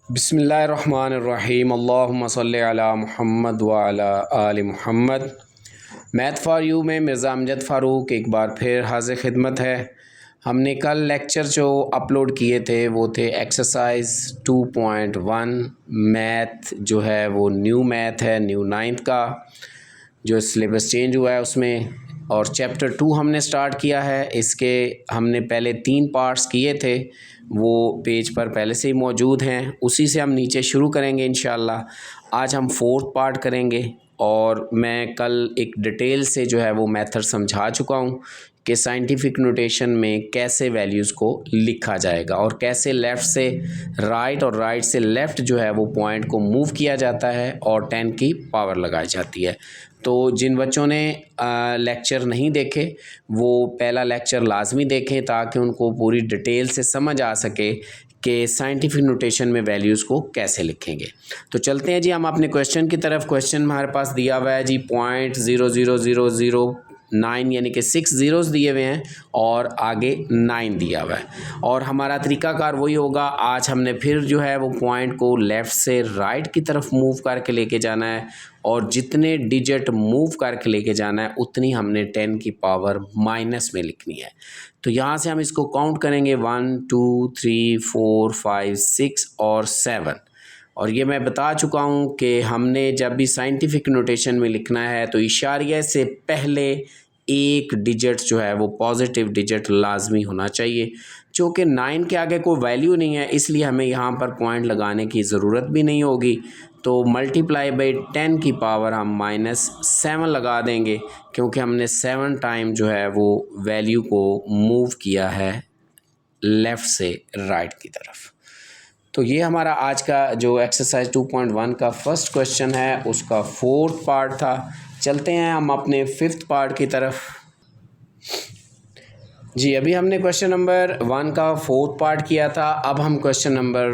बिस्मिल्लाहिर्रहमानिर्रहीम अल्लाहुम्मा सल्लि अला मुहम्मद व अला आलि मुहम्मद। मैथ फॉर यू में मिर्ज़ा अमजद फ़ारूक एक बार फिर हाज़िर खिदमत है। हमने कल लेक्चर जो अपलोड किए थे वो थे एक्सरसाइज 2.1 मैथ जो है वो न्यू मैथ है, न्यू 9th का जो सिलेबस चेंज हुआ है उसमें, और चैप्टर 2 हमने स्टार्ट किया है। इसके हमने पहले 3 पार्ट्स किए थे, वो पेज पर पहले से ही मौजूद हैं, उसी से हम नीचे शुरू करेंगे इंशाल्लाह। आज हम 4th पार्ट करेंगे और मैं कल एक डिटेल से जो है वो मेथड समझा चुका हूँ कि साइंटिफिक नोटेशन में कैसे वैल्यूज़ को लिखा जाएगा और कैसे लेफ़्ट से राइट और राइट से लेफ़्ट जो है वो पॉइंट को मूव किया जाता है और 10 की पावर लगाई जाती है। तो जिन बच्चों ने लेक्चर नहीं देखे वो पहला लेक्चर लाजमी देखें ताकि उनको पूरी डिटेल से समझ आ सके कि साइंटिफिक नोटेशन में वैल्यूज़ को कैसे लिखेंगे। तो चलते हैं जी हम अपने क्वेश्चन की तरफ। क्वेश्चन हमारे पास दिया हुआ है जी 0.00009 यानी कि 6 ज़ीरोस दिए हुए हैं और आगे 9 दिया हुआ है, और हमारा तरीकाकार वही होगा। आज हमने फिर जो है वो पॉइंट को लेफ़्ट से राइट की तरफ मूव करके लेके जाना है और जितने डिजिट मूव करके लेके जाना है उतनी हमने 10 की पावर माइनस में लिखनी है। तो यहाँ से हम इसको काउंट करेंगे 1 2 3 4 5 6 और 7। और ये मैं बता चुका हूँ कि हमने जब भी साइंटिफिक नोटेशन में लिखना है तो इशारिया से पहले एक डिजिट जो है वो पॉजिटिव डिजिट लाजमी होना चाहिए। चूँकि 9 के आगे कोई वैल्यू नहीं है इसलिए हमें यहाँ पर पॉइंट लगाने की ज़रूरत भी नहीं होगी। तो मल्टीप्लाई बाई 10 की पावर हम -7 लगा देंगे क्योंकि हमने 7 टाइम जो है वो वैल्यू को मूव किया है लेफ़्ट से राइट की तरफ। तो ये हमारा आज का जो एक्सरसाइज 2.1 का फर्स्ट क्वेश्चन है उसका 4th पार्ट था। चलते हैं हम अपने 5th पार्ट की तरफ। जी अभी हमने क्वेश्चन नंबर 1 का 4th पार्ट किया था, अब हम क्वेश्चन नंबर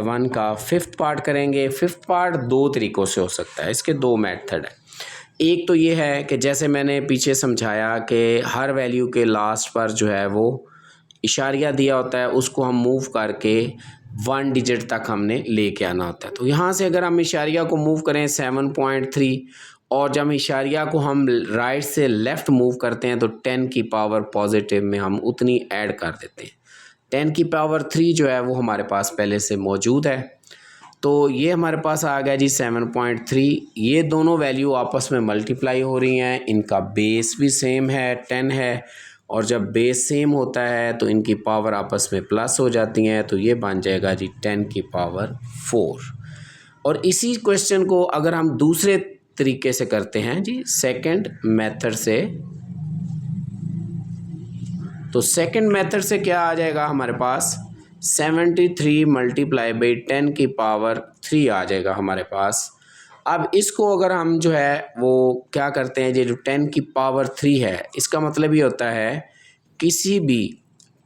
1 का 5th पार्ट करेंगे। 5th पार्ट 2 तरीक़ों से हो सकता है, इसके 2 मेथड हैं। एक तो ये है कि जैसे मैंने पीछे समझाया कि हर वैल्यू के लास्ट पर जो है वो इशारिया दिया होता है, उसको हम मूव करके 1 डिजिट तक हमने लेके आना होता है। तो यहाँ से अगर हम इशारिया को मूव करें 7.3 और जब इशारिया को हम राइट से लेफ़्ट मूव करते हैं तो 10 की पावर पॉजिटिव में हम उतनी ऐड कर देते हैं। 10 की पावर 3 जो है वो हमारे पास पहले से मौजूद है। तो ये हमारे पास आ गया जी 7.3। ये दोनों वैल्यू आपस में मल्टीप्लाई हो रही हैं, इनका बेस भी सेम है 10 है, और जब बेस सेम होता है तो इनकी पावर आपस में प्लस हो जाती हैं, तो ये बन जाएगा जी 10 की पावर 4। और इसी क्वेश्चन को अगर हम दूसरे तरीके से करते हैं जी सेकंड मेथड से, तो सेकंड मेथड से क्या आ जाएगा हमारे पास 73 मल्टीप्लाई बाई 10 की पावर 3 आ जाएगा हमारे पास। अब इसको अगर हम जो है वो क्या करते हैं, ये जो 10 की पावर 3 है इसका मतलब ये होता है किसी भी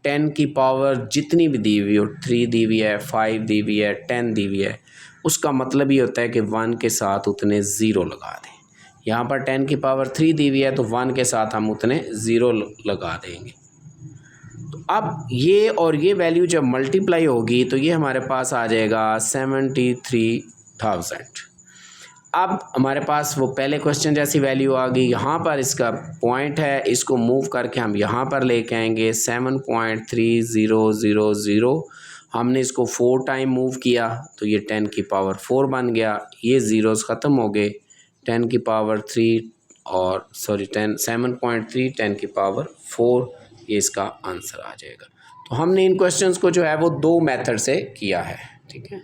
10 की पावर जितनी भी दी हुई हो, 3 दी हुई है, 5 दी हुई है, 10 दी हुई है, उसका मतलब ये होता है कि 1 के साथ उतने ज़ीरो लगा दें। यहाँ पर 10 की पावर 3 दी हुई है तो 1 के साथ हम उतने ज़ीरो लगा देंगे। तो अब ये और ये वैल्यू जब मल्टीप्लाई होगी तो ये हमारे पास आ जाएगा 73,000। अब हमारे पास वो पहले क्वेश्चन जैसी वैल्यू आ गई, यहाँ पर इसका पॉइंट है, इसको मूव करके हम यहाँ पर लेके आएंगे 7.3000। हमने इसको 4 टाइम मूव किया तो ये 10 की पावर 4 बन गया, ये ज़ीरोज़ ख़त्म हो गए, 10 की पावर 3 और 7.3 10 की पावर 4, ये इसका आंसर आ जाएगा। तो हमने इन क्वेश्चंस को जो है वो 2 मेथड से किया है, ठीक है।